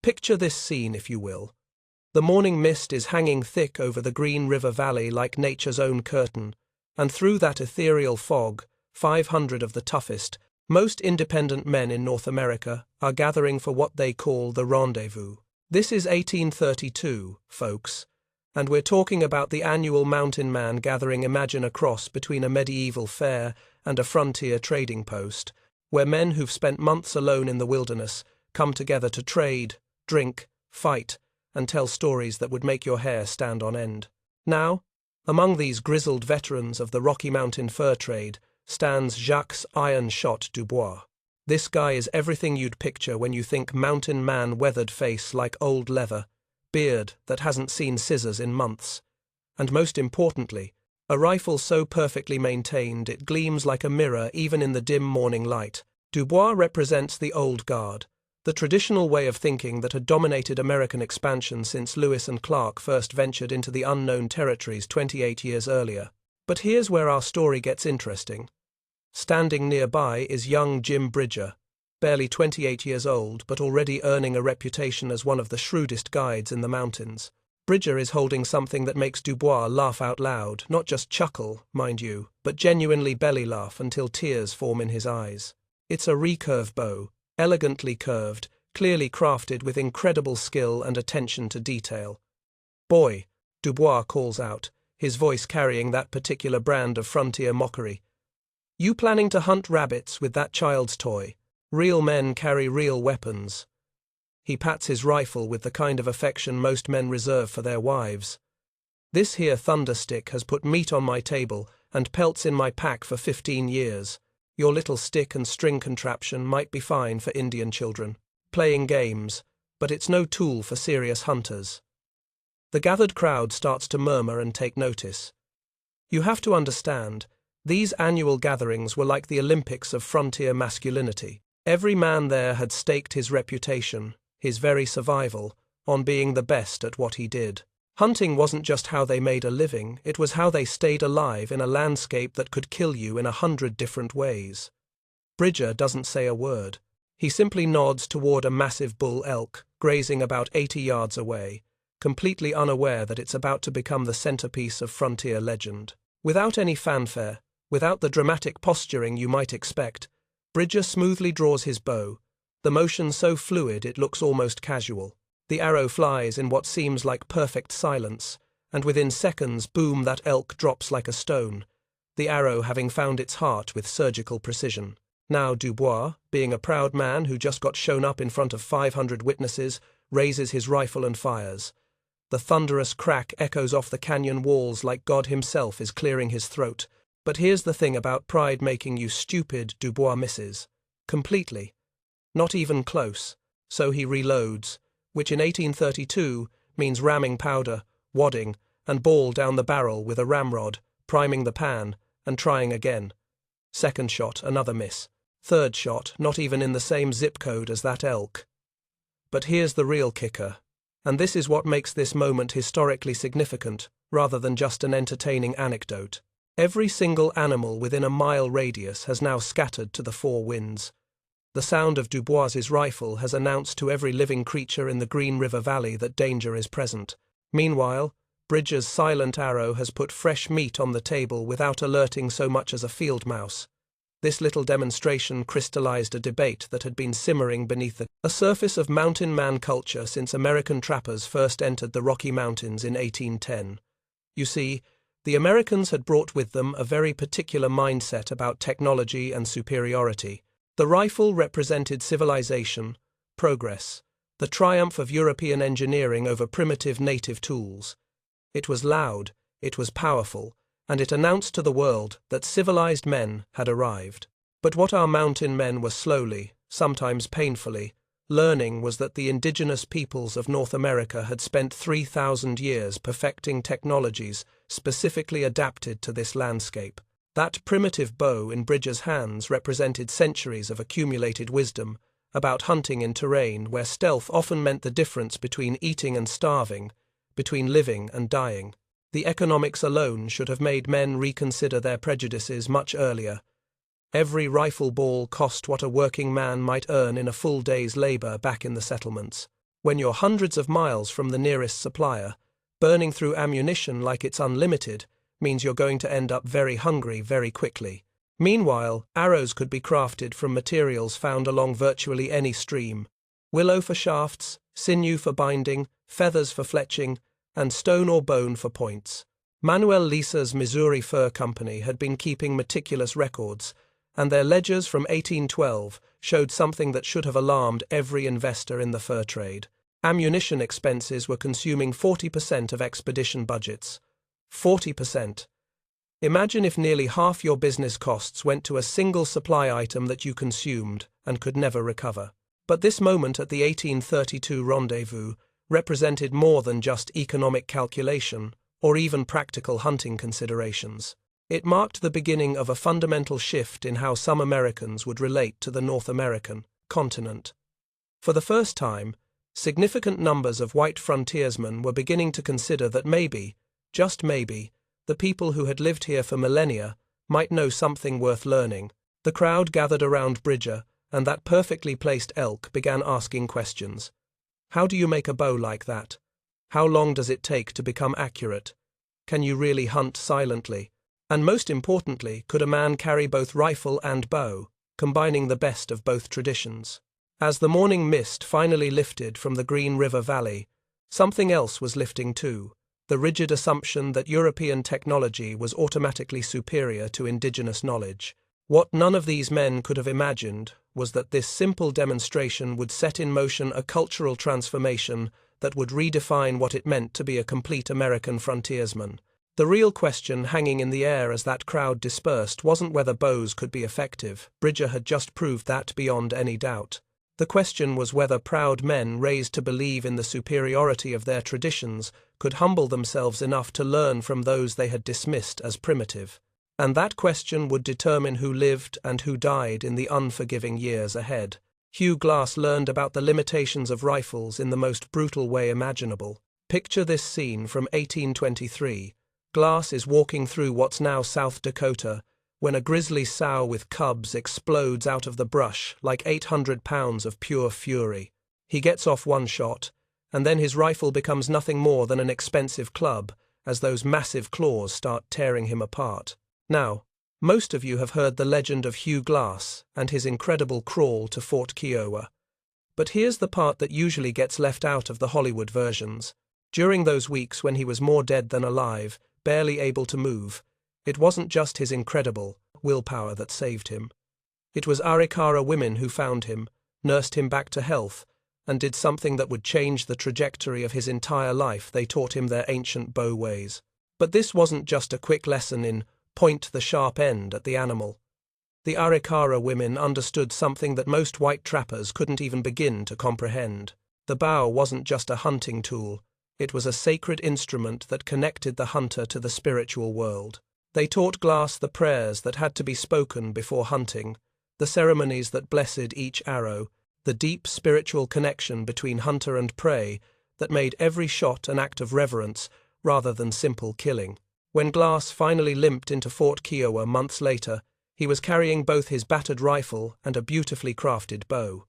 Picture this scene, if you will. The morning mist is hanging thick over the Green River Valley like nature's own curtain, and through that ethereal fog, 500 of the toughest, most independent men in North America are gathering for what they call the rendezvous. This is 1832, folks, and we're talking about the annual mountain man gathering. Imagine a cross between a medieval fair and a frontier trading post, where men who've spent months alone in the wilderness come together to trade, drink, fight, and tell stories that would make your hair stand on end. Now, among these grizzled veterans of the Rocky Mountain fur trade stands Jacques Iron Shot Dubois. This guy is everything you'd picture when you think mountain man, weathered face like old leather, beard that hasn't seen scissors in months, and most importantly, a rifle so perfectly maintained it gleams like a mirror even in the dim morning light. Dubois represents the old guard, the traditional way of thinking that had dominated American expansion since Lewis and Clark first ventured into the unknown territories 28 years earlier. But here's where our story gets interesting. Standing nearby is young Jim Bridger, barely 28 years old but already earning a reputation as one of the shrewdest guides in the mountains. Bridger is holding something that makes Dubois laugh out loud, not just chuckle, mind you, but genuinely belly laugh until tears form in his eyes. It's a recurve bow, elegantly curved, clearly crafted with incredible skill and attention to detail. "Boy," Dubois calls out, his voice carrying that particular brand of frontier mockery. "You planning to hunt rabbits with that child's toy? Real men carry real weapons." He pats his rifle with the kind of affection most men reserve for their wives. "This here thunderstick has put meat on my table and pelts in my pack for 15 years. Your little stick and string contraption might be fine for Indian children, playing games, but it's no tool for serious hunters." The gathered crowd starts to murmur and take notice. You have to understand, these annual gatherings were like the Olympics of frontier masculinity. Every man there had staked his reputation, his very survival, on being the best at what he did. Hunting wasn't just how they made a living, it was how they stayed alive in a landscape that could kill you in 100 different ways. Bridger doesn't say a word. He simply nods toward a massive bull elk, grazing about 80 yards away, completely unaware that it's about to become the centerpiece of frontier legend. Without any fanfare, without the dramatic posturing you might expect, Bridger smoothly draws his bow, the motion so fluid it looks almost casual. The arrow flies in what seems like perfect silence, and within seconds, boom, that elk drops like a stone, the arrow having found its heart with surgical precision. Now Dubois, being a proud man who just got shown up in front of 500 witnesses, raises his rifle and fires. The thunderous crack echoes off the canyon walls like God himself is clearing his throat. But here's the thing about pride making you stupid. Dubois misses. Completely. Not even close. So he reloads, which in 1832 means ramming powder, wadding, and ball down the barrel with a ramrod, priming the pan, and trying again. Second shot, another miss. Third shot, not even in the same zip code as that elk. But here's the real kicker, and this is what makes this moment historically significant, rather than just an entertaining anecdote. Every single animal within a mile radius has now scattered to the four winds. The sound of Dubois's rifle has announced to every living creature in the Green River Valley that danger is present. Meanwhile, Bridger's silent arrow has put fresh meat on the table without alerting so much as a field mouse. This little demonstration crystallized a debate that had been simmering beneath a surface of mountain man culture since American trappers first entered the Rocky Mountains in 1810. You see, the Americans had brought with them a very particular mindset about technology and superiority. The rifle represented civilization, progress, the triumph of European engineering over primitive native tools. It was loud, it was powerful, and it announced to the world that civilized men had arrived. But what our mountain men were slowly, sometimes painfully, learning was that the indigenous peoples of North America had spent 3,000 years perfecting technologies specifically adapted to this landscape. That primitive bow in Bridger's hands represented centuries of accumulated wisdom about hunting in terrain where stealth often meant the difference between eating and starving, between living and dying. The economics alone should have made men reconsider their prejudices much earlier. Every rifle ball cost what a working man might earn in a full day's labor back in the settlements. When you're hundreds of miles from the nearest supplier, burning through ammunition like it's unlimited means you're going to end up very hungry very quickly. Meanwhile, arrows could be crafted from materials found along virtually any stream. Willow for shafts, sinew for binding, feathers for fletching, and stone or bone for points. Manuel Lisa's Missouri Fur Company had been keeping meticulous records, and their ledgers from 1812 showed something that should have alarmed every investor in the fur trade. Ammunition expenses were consuming 40% of expedition budgets. 40%. Imagine if nearly half your business costs went to a single supply item that you consumed and could never recover. But this moment at the 1832 rendezvous represented more than just economic calculation or even practical hunting considerations. It marked the beginning of a fundamental shift in how some Americans would relate to the North American continent. For the first time, significant numbers of white frontiersmen were beginning to consider that maybe, just maybe, the people who had lived here for millennia might know something worth learning. The crowd gathered around Bridger, and that perfectly placed elk began asking questions. How do you make a bow like that? How long does it take to become accurate? Can you really hunt silently? And most importantly, could a man carry both rifle and bow, combining the best of both traditions? As the morning mist finally lifted from the Green River Valley, something else was lifting too, the rigid assumption that European technology was automatically superior to indigenous knowledge. What none of these men could have imagined was that this simple demonstration would set in motion a cultural transformation that would redefine what it meant to be a complete American frontiersman. The real question hanging in the air as that crowd dispersed wasn't whether bows could be effective. Bridger had just proved that beyond any doubt. The question was whether proud men raised to believe in the superiority of their traditions could humble themselves enough to learn from those they had dismissed as primitive. And that question would determine who lived and who died in the unforgiving years ahead. Hugh Glass learned about the limitations of rifles in the most brutal way imaginable. Picture this scene from 1823. Glass is walking through what's now South Dakota when a grizzly sow with cubs explodes out of the brush like 800 pounds of pure fury. He gets off one shot, and then his rifle becomes nothing more than an expensive club as those massive claws start tearing him apart. Now, most of you have heard the legend of Hugh Glass and his incredible crawl to Fort Kiowa. But here's the part that usually gets left out of the Hollywood versions. During those weeks when he was more dead than alive, barely able to move, it wasn't just his incredible willpower that saved him. It was Arikara women who found him, nursed him back to health, and did something that would change the trajectory of his entire life. They taught him their ancient bow ways. But this wasn't just a quick lesson in point the sharp end at the animal. The Arikara women understood something that most white trappers couldn't even begin to comprehend. The bow wasn't just a hunting tool. It was a sacred instrument that connected the hunter to the spiritual world. They taught Glass the prayers that had to be spoken before hunting, the ceremonies that blessed each arrow, the deep spiritual connection between hunter and prey that made every shot an act of reverence rather than simple killing. When Glass finally limped into Fort Kiowa months later, he was carrying both his battered rifle and a beautifully crafted bow.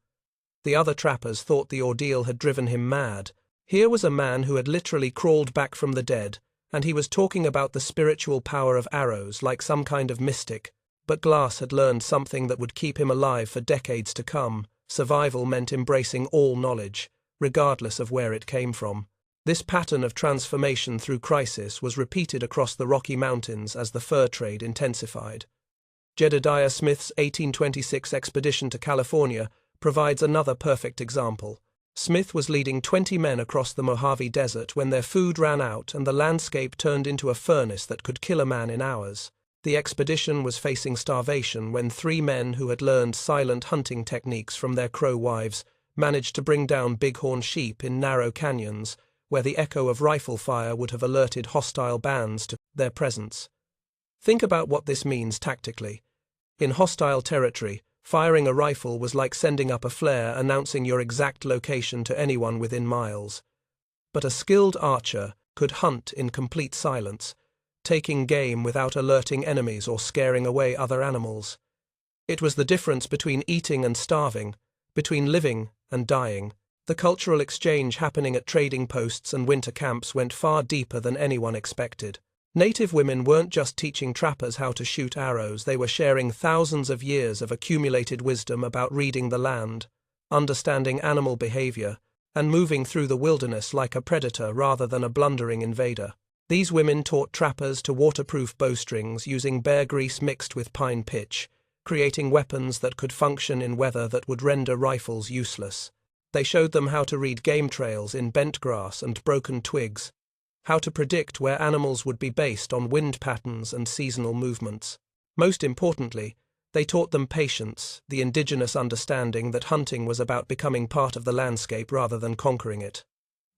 The other trappers thought the ordeal had driven him mad. Here was a man who had literally crawled back from the dead, and he was talking about the spiritual power of arrows like some kind of mystic. But Glass had learned something that would keep him alive for decades to come. Survival meant embracing all knowledge, regardless of where it came from. This pattern of transformation through crisis was repeated across the Rocky Mountains as the fur trade intensified. Jedediah Smith's 1826 expedition to California provides another perfect example. Smith was leading 20 men across the Mojave Desert when their food ran out and the landscape turned into a furnace that could kill a man in hours. The expedition was facing starvation when 3 men who had learned silent hunting techniques from their Crow wives managed to bring down bighorn sheep in narrow canyons where the echo of rifle fire would have alerted hostile bands to their presence. Think about what this means tactically. In hostile territory, firing a rifle was like sending up a flare announcing your exact location to anyone within miles. But a skilled archer could hunt in complete silence, taking game without alerting enemies or scaring away other animals. It was the difference between eating and starving, between living and dying. The cultural exchange happening at trading posts and winter camps went far deeper than anyone expected. Native women weren't just teaching trappers how to shoot arrows, they were sharing thousands of years of accumulated wisdom about reading the land, understanding animal behavior, and moving through the wilderness like a predator rather than a blundering invader. These women taught trappers to waterproof bowstrings using bear grease mixed with pine pitch, creating weapons that could function in weather that would render rifles useless. They showed them how to read game trails in bent grass and broken twigs, how to predict where animals would be based on wind patterns and seasonal movements. Most importantly, they taught them patience, the indigenous understanding that hunting was about becoming part of the landscape rather than conquering it.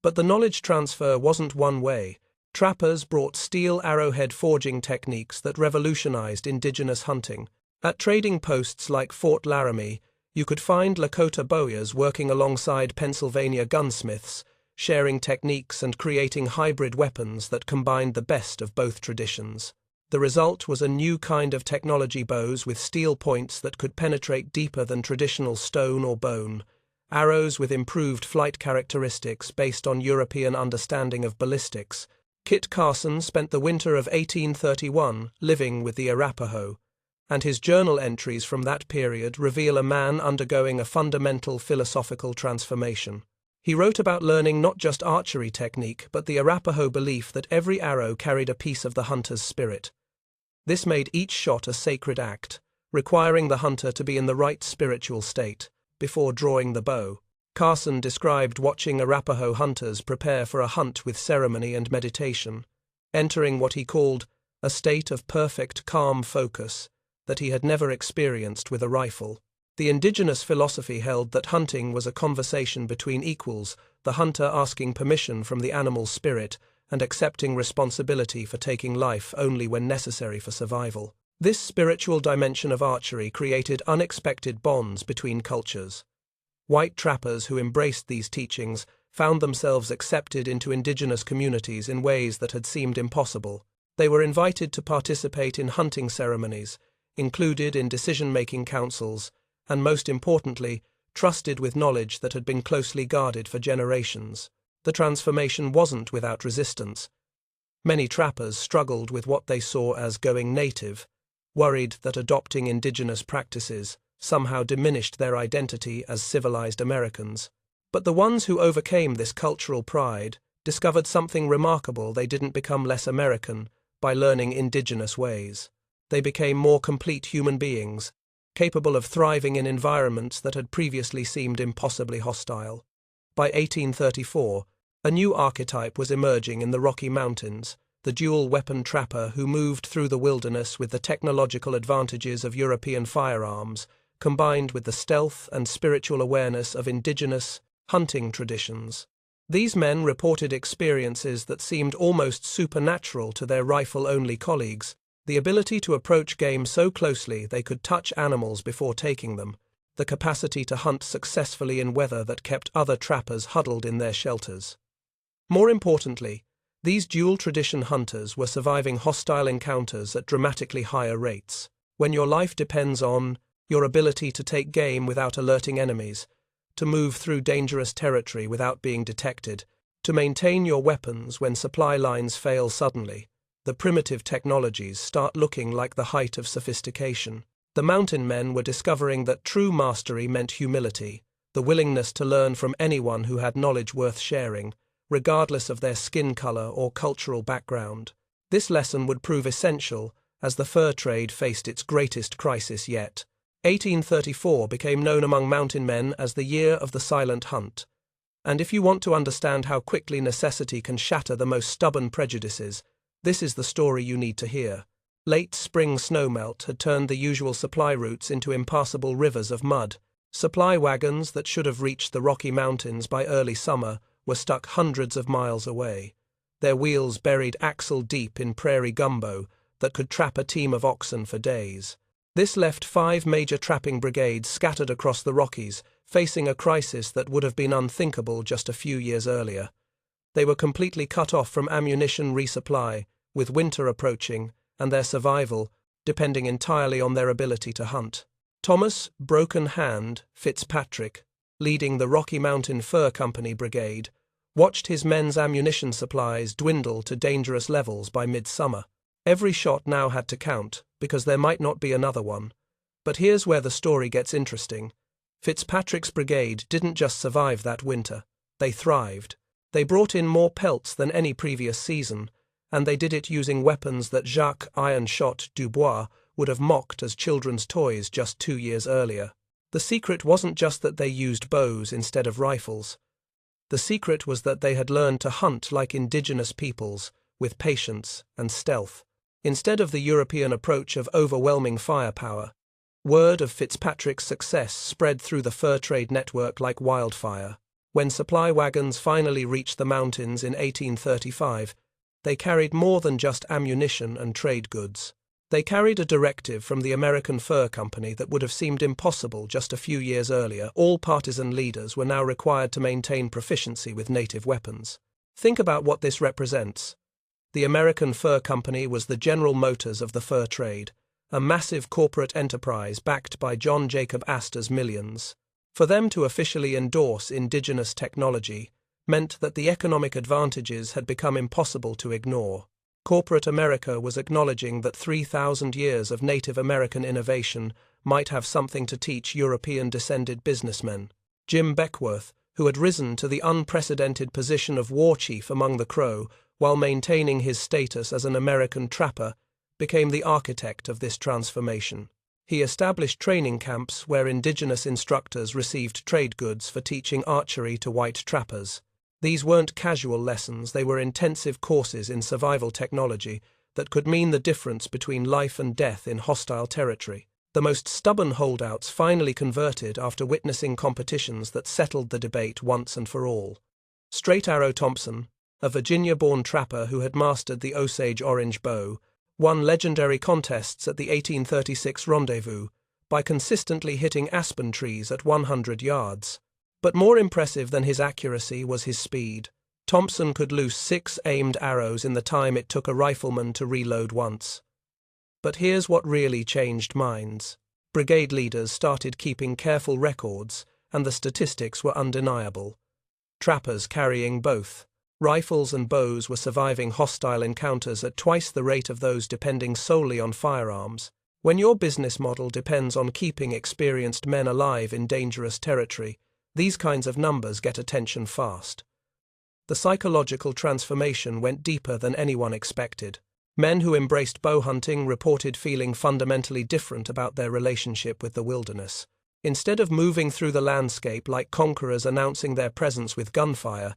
But the knowledge transfer wasn't one way. Trappers brought steel arrowhead forging techniques that revolutionized indigenous hunting. At trading posts like Fort Laramie, you could find Lakota bowyers working alongside Pennsylvania gunsmiths, sharing techniques and creating hybrid weapons that combined the best of both traditions. The result was a new kind of technology: bows with steel points that could penetrate deeper than traditional stone or bone, arrows with improved flight characteristics based on European understanding of ballistics. Kit Carson spent the winter of 1831 living with the Arapaho, and his journal entries from that period reveal a man undergoing a fundamental philosophical transformation. He wrote about learning not just archery technique, but the Arapaho belief that every arrow carried a piece of the hunter's spirit. This made each shot a sacred act, requiring the hunter to be in the right spiritual state before drawing the bow. Carson described watching Arapaho hunters prepare for a hunt with ceremony and meditation, entering what he called a state of perfect calm focus that he had never experienced with a rifle. The indigenous philosophy held that hunting was a conversation between equals, the hunter asking permission from the animal's spirit and accepting responsibility for taking life only when necessary for survival. This spiritual dimension of archery created unexpected bonds between cultures. White trappers who embraced these teachings found themselves accepted into indigenous communities in ways that had seemed impossible. They were invited to participate in hunting ceremonies, included in decision-making councils, and most importantly, trusted with knowledge that had been closely guarded for generations. The transformation wasn't without resistance. Many trappers struggled with what they saw as going native, worried that adopting indigenous practices somehow diminished their identity as civilized Americans. But the ones who overcame this cultural pride discovered something remarkable: they didn't become less American by learning indigenous ways. They became more complete human beings, capable of thriving in environments that had previously seemed impossibly hostile. By 1834, a new archetype was emerging in the Rocky Mountains, the dual-weapon trapper who moved through the wilderness with the technological advantages of European firearms, combined with the stealth and spiritual awareness of indigenous hunting traditions. These men reported experiences that seemed almost supernatural to their rifle-only colleagues: the ability to approach game so closely they could touch animals before taking them, the capacity to hunt successfully in weather that kept other trappers huddled in their shelters. More importantly, these dual-tradition hunters were surviving hostile encounters at dramatically higher rates. When your life depends on your ability to take game without alerting enemies, to move through dangerous territory without being detected, to maintain your weapons when supply lines fail suddenly, the primitive technologies start looking like the height of sophistication. The mountain men were discovering that true mastery meant humility, the willingness to learn from anyone who had knowledge worth sharing, regardless of their skin color or cultural background. This lesson would prove essential as the fur trade faced its greatest crisis yet. 1834 became known among mountain men as the year of the silent hunt. And if you want to understand how quickly necessity can shatter the most stubborn prejudices, this is the story you need to hear. Late spring snowmelt had turned the usual supply routes into impassable rivers of mud. Supply wagons that should have reached the Rocky Mountains by early summer were stuck hundreds of miles away, their wheels buried axle-deep in prairie gumbo that could trap a team of oxen for days. This left 5 major trapping brigades scattered across the Rockies, facing a crisis that would have been unthinkable just a few years earlier. They were completely cut off from ammunition resupply, with winter approaching, and their survival depending entirely on their ability to hunt. Thomas "Broken Hand" Fitzpatrick leading the Rocky Mountain Fur Company Brigade, watched his men's ammunition supplies dwindle to dangerous levels by midsummer. Every shot now had to count, because there might not be another one. But here's where the story gets interesting. Fitzpatrick's brigade didn't just survive that winter. They thrived. They brought in more pelts than any previous season, and they did it using weapons that Jacques Iron Shot Dubois would have mocked as children's toys just 2 years earlier. The secret wasn't just that they used bows instead of rifles. The secret was that they had learned to hunt like indigenous peoples, with patience and stealth. Instead of the European approach of overwhelming firepower, word of Fitzpatrick's success spread through the fur trade network like wildfire. When supply wagons finally reached the mountains in 1835, they carried more than just ammunition and trade goods. They carried a directive from the American Fur Company that would have seemed impossible just a few years earlier. All partisan leaders were now required to maintain proficiency with native weapons. Think about what this represents. The American Fur Company was the General Motors of the fur trade, a massive corporate enterprise backed by John Jacob Astor's millions. For them to officially endorse indigenous technology meant that the economic advantages had become impossible to ignore. Corporate America was acknowledging that 3,000 years of Native American innovation might have something to teach European-descended businessmen. Jim Beckwourth, who had risen to the unprecedented position of war chief among the Crow while maintaining his status as an American trapper, became the architect of this transformation. He established training camps where indigenous instructors received trade goods for teaching archery to white trappers. These weren't casual lessons, they were intensive courses in survival technology that could mean the difference between life and death in hostile territory. The most stubborn holdouts finally converted after witnessing competitions that settled the debate once and for all. Straight Arrow Thompson, a Virginia-born trapper who had mastered the Osage orange bow, won legendary contests at the 1836 Rendezvous by consistently hitting aspen trees at 100 yards. But more impressive than his accuracy was his speed. Thompson could loose 6 aimed arrows in the time it took a rifleman to reload once. But here's what really changed minds. Brigade leaders started keeping careful records, and the statistics were undeniable. Trappers carrying both rifles and bows were surviving hostile encounters at twice the rate of those depending solely on firearms. When your business model depends on keeping experienced men alive in dangerous territory, these kinds of numbers get attention fast. The psychological transformation went deeper than anyone expected. Men who embraced bow hunting reported feeling fundamentally different about their relationship with the wilderness. Instead of moving through the landscape like conquerors announcing their presence with gunfire,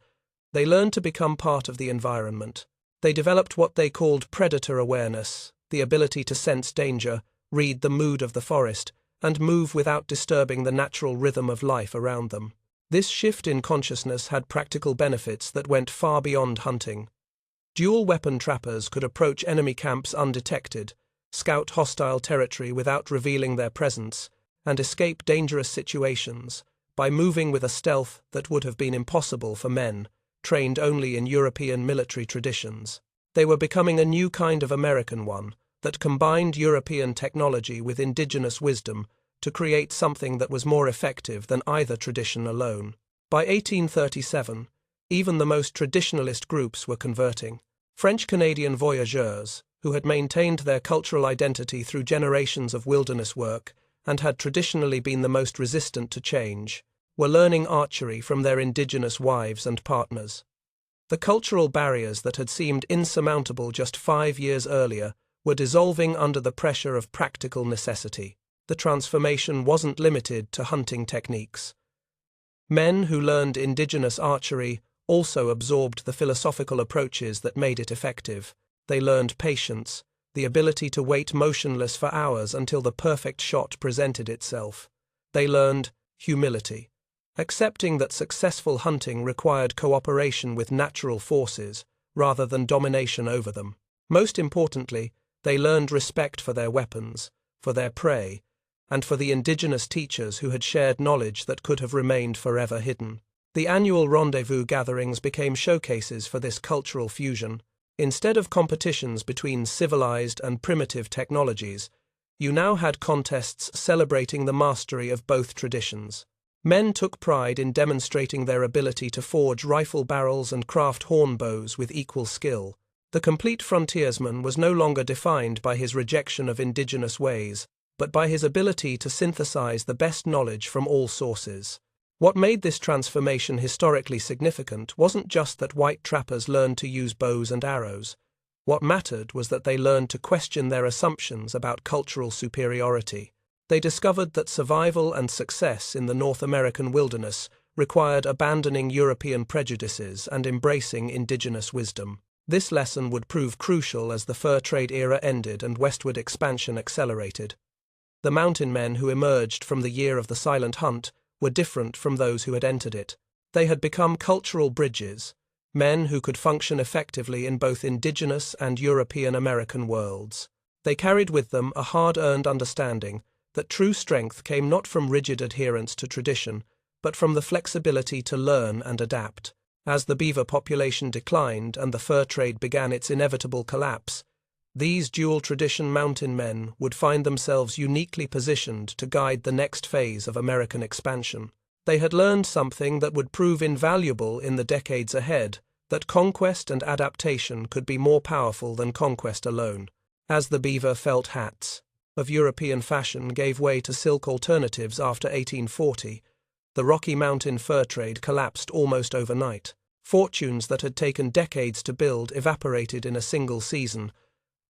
they learned to become part of the environment. They developed what they called predator awareness, the ability to sense danger, read the mood of the forest, and move without disturbing the natural rhythm of life around them. This shift in consciousness had practical benefits that went far beyond hunting. Dual-weapon trappers could approach enemy camps undetected, scout hostile territory without revealing their presence, and escape dangerous situations by moving with a stealth that would have been impossible for men trained only in European military traditions. They were becoming a new kind of American one that combined European technology with indigenous wisdom to create something that was more effective than either tradition alone. By 1837, even the most traditionalist groups were converting. French-Canadian voyageurs, who had maintained their cultural identity through generations of wilderness work and had traditionally been the most resistant to change, were learning archery from their indigenous wives and partners. The cultural barriers that had seemed insurmountable just 5 years earlier were dissolving under the pressure of practical necessity. The transformation wasn't limited to hunting techniques. Men who learned indigenous archery also absorbed the philosophical approaches that made it effective. They learned patience, the ability to wait motionless for hours until the perfect shot presented itself. They learned humility, accepting that successful hunting required cooperation with natural forces rather than domination over them. Most importantly, they learned respect for their weapons, for their prey, and for the indigenous teachers who had shared knowledge that could have remained forever hidden. The annual rendezvous gatherings became showcases for this cultural fusion. Instead of competitions between civilized and primitive technologies, you now had contests celebrating the mastery of both traditions. Men took pride in demonstrating their ability to forge rifle barrels and craft horn bows with equal skill. The complete frontiersman was no longer defined by his rejection of indigenous ways, but by his ability to synthesize the best knowledge from all sources. What made this transformation historically significant wasn't just that white trappers learned to use bows and arrows. What mattered was that they learned to question their assumptions about cultural superiority. They discovered that survival and success in the North American wilderness required abandoning European prejudices and embracing indigenous wisdom. This lesson would prove crucial as the fur trade era ended and westward expansion accelerated. The mountain men who emerged from the year of the Silent Hunt were different from those who had entered it. They had become cultural bridges, men who could function effectively in both indigenous and European American worlds. They carried with them a hard-earned understanding that true strength came not from rigid adherence to tradition, but from the flexibility to learn and adapt. As the beaver population declined and the fur trade began its inevitable collapse, these dual-tradition mountain men would find themselves uniquely positioned to guide the next phase of American expansion. They had learned something that would prove invaluable in the decades ahead, that conquest and adaptation could be more powerful than conquest alone. As the beaver felt hats of European fashion gave way to silk alternatives after 1840, the Rocky Mountain fur trade collapsed almost overnight. Fortunes that had taken decades to build evaporated in a single season,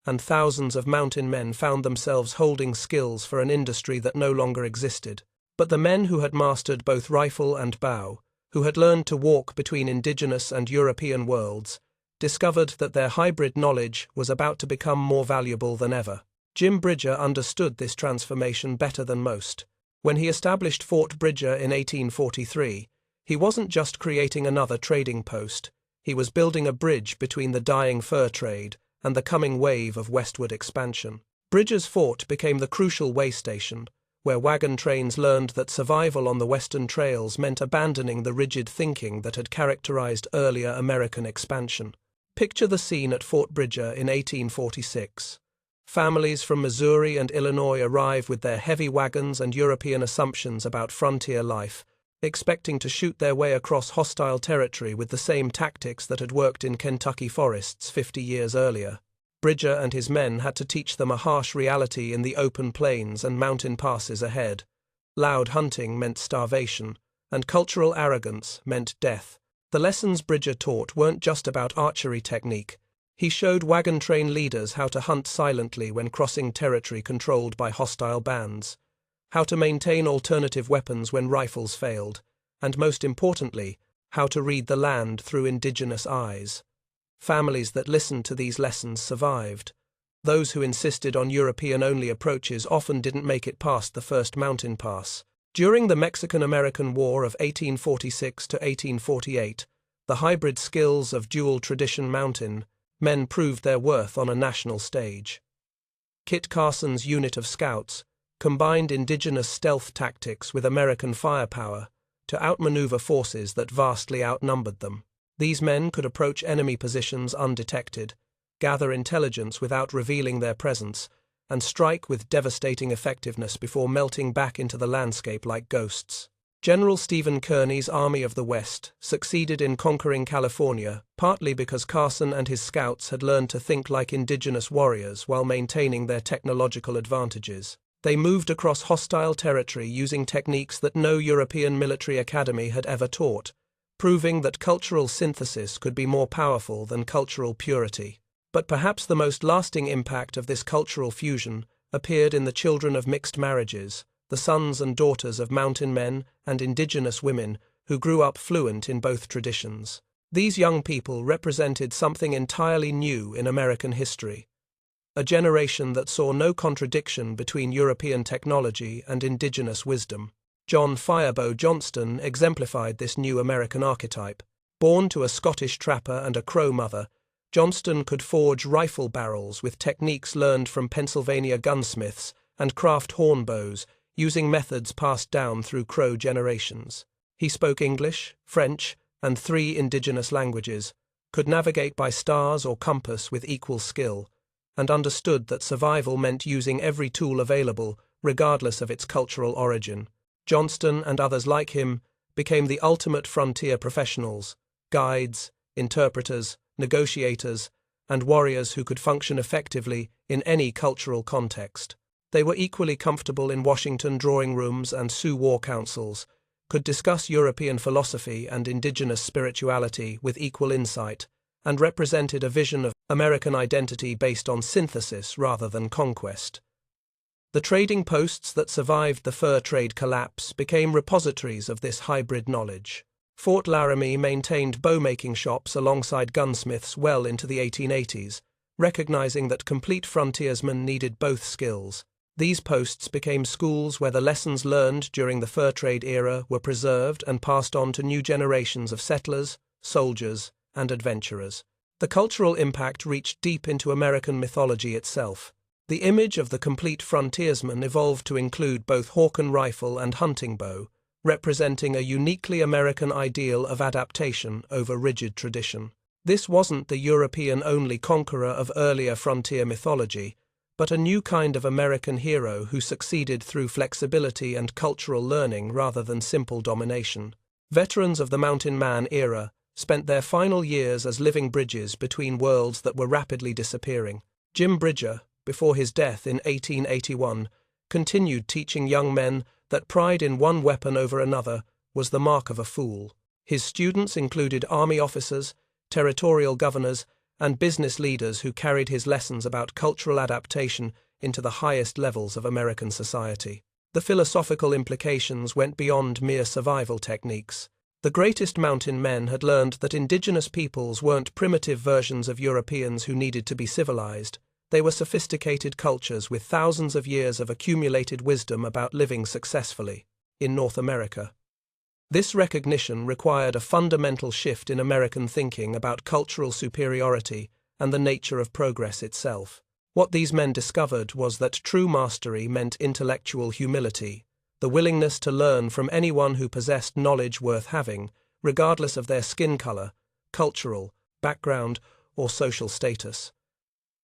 and thousands of mountain men found themselves holding skills for an industry that no longer existed. But the men who had mastered both rifle and bow, who had learned to walk between indigenous and European worlds, discovered that their hybrid knowledge was about to become more valuable than ever. Jim Bridger understood this transformation better than most. When he established Fort Bridger in 1843, he wasn't just creating another trading post, he was building a bridge between the dying fur trade and the coming wave of westward expansion. Bridger's fort became the crucial way station, where wagon trains learned that survival on the western trails meant abandoning the rigid thinking that had characterized earlier American expansion. Picture the scene at Fort Bridger in 1846. Families from Missouri and Illinois arrive with their heavy wagons and European assumptions about frontier life, expecting to shoot their way across hostile territory with the same tactics that had worked in Kentucky forests 50 years earlier. Bridger and his men had to teach them a harsh reality in the open plains and mountain passes ahead. Loud hunting meant starvation, and cultural arrogance meant death. The lessons Bridger taught weren't just about archery technique. He showed wagon train leaders how to hunt silently when crossing territory controlled by hostile bands, how to maintain alternative weapons when rifles failed, and most importantly, how to read the land through indigenous eyes. Families that listened to these lessons survived. Those who insisted on European-only approaches often didn't make it past the first mountain pass. During the Mexican-American War of 1846 to 1848, the hybrid skills of dual-tradition mountain men proved their worth on a national stage. Kit Carson's unit of scouts combined indigenous stealth tactics with American firepower to outmaneuver forces that vastly outnumbered them. These men could approach enemy positions undetected, gather intelligence without revealing their presence, and strike with devastating effectiveness before melting back into the landscape like ghosts. General Stephen Kearny's Army of the West succeeded in conquering California, partly because Carson and his scouts had learned to think like indigenous warriors while maintaining their technological advantages. They moved across hostile territory using techniques that no European military academy had ever taught, proving that cultural synthesis could be more powerful than cultural purity. But perhaps the most lasting impact of this cultural fusion appeared in the children of mixed marriages, the sons and daughters of mountain men and indigenous women who grew up fluent in both traditions. These young people represented something entirely new in American history, a generation that saw no contradiction between European technology and indigenous wisdom. John Firebow Johnston exemplified this new American archetype. Born to a Scottish trapper and a Crow mother, Johnston could forge rifle barrels with techniques learned from Pennsylvania gunsmiths and craft horn bows using methods passed down through Crow generations. He spoke English, French, and 3 indigenous languages, could navigate by stars or compass with equal skill, and understood that survival meant using every tool available, regardless of its cultural origin. Johnston and others like him became the ultimate frontier professionals, guides, interpreters, negotiators, and warriors who could function effectively in any cultural context. They were equally comfortable in Washington drawing rooms and Sioux war councils, could discuss European philosophy and indigenous spirituality with equal insight, and represented a vision of American identity based on synthesis rather than conquest. The trading posts that survived the fur trade collapse became repositories of this hybrid knowledge. Fort Laramie maintained bow-making shops alongside gunsmiths well into the 1880s, recognizing that complete frontiersmen needed both skills. These posts became schools where the lessons learned during the fur trade era were preserved and passed on to new generations of settlers, soldiers, and adventurers. The cultural impact reached deep into American mythology itself. The image of the complete frontiersman evolved to include both hawk and rifle and hunting bow, representing a uniquely American ideal of adaptation over rigid tradition. This wasn't the European-only conqueror of earlier frontier mythology, but a new kind of American hero who succeeded through flexibility and cultural learning rather than simple domination. Veterans of the Mountain Man era spent their final years as living bridges between worlds that were rapidly disappearing. Jim Bridger, before his death in 1881, continued teaching young men that pride in one weapon over another was the mark of a fool. His students included army officers, territorial governors, and business leaders who carried his lessons about cultural adaptation into the highest levels of American society. The philosophical implications went beyond mere survival techniques. The greatest mountain men had learned that indigenous peoples weren't primitive versions of Europeans who needed to be civilized. They were sophisticated cultures with thousands of years of accumulated wisdom about living successfully in North America. This recognition required a fundamental shift in American thinking about cultural superiority and the nature of progress itself. What these men discovered was that true mastery meant intellectual humility, the willingness to learn from anyone who possessed knowledge worth having, regardless of their skin color, cultural background, or social status.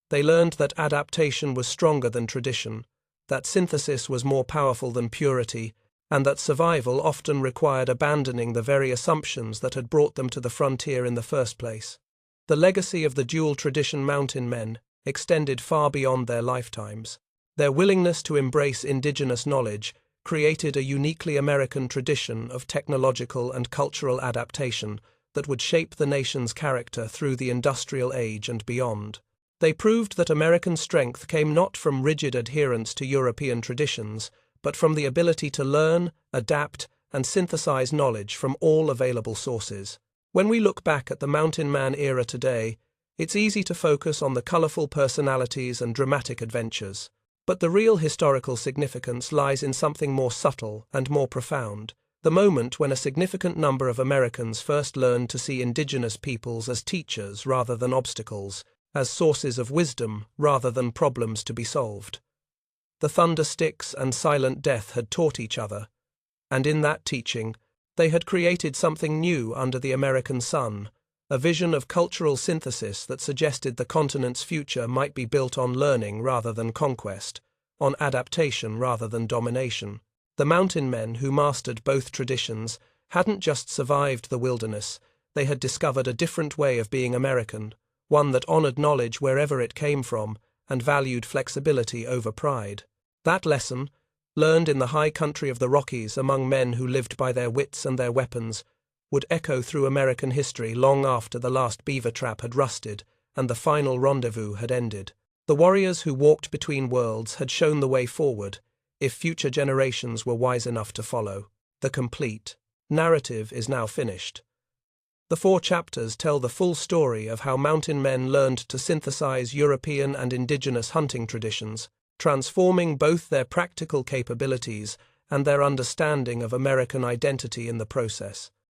They learned that adaptation was stronger than tradition, that synthesis was more powerful than purity, and that survival often required abandoning the very assumptions that had brought them to the frontier in the first place. The legacy of the dual tradition mountain men extended far beyond their lifetimes. Their willingness to embrace indigenous knowledge created a uniquely American tradition of technological and cultural adaptation that would shape the nation's character through the industrial age and beyond. They proved that American strength came not from rigid adherence to European traditions, but from the ability to learn, adapt, and synthesize knowledge from all available sources. When we look back at the Mountain Man era today, it's easy to focus on the colorful personalities and dramatic adventures. But the real historical significance lies in something more subtle and more profound, the moment when a significant number of Americans first learned to see indigenous peoples as teachers rather than obstacles, as sources of wisdom rather than problems to be solved. The thunder sticks and silent death had taught each other, and in that teaching, they had created something new under the American sun, a vision of cultural synthesis that suggested the continent's future might be built on learning rather than conquest, on adaptation rather than domination. The mountain men who mastered both traditions hadn't just survived the wilderness, they had discovered a different way of being American, one that honored knowledge wherever it came from and valued flexibility over pride. That lesson, learned in the high country of the Rockies among men who lived by their wits and their weapons, would echo through American history long after the last beaver trap had rusted and the final rendezvous had ended. The warriors who walked between worlds had shown the way forward, if future generations were wise enough to follow. The complete narrative is now finished. The 4 chapters tell the full story of how mountain men learned to synthesize European and indigenous hunting traditions, transforming both their practical capabilities and their understanding of American identity in the process.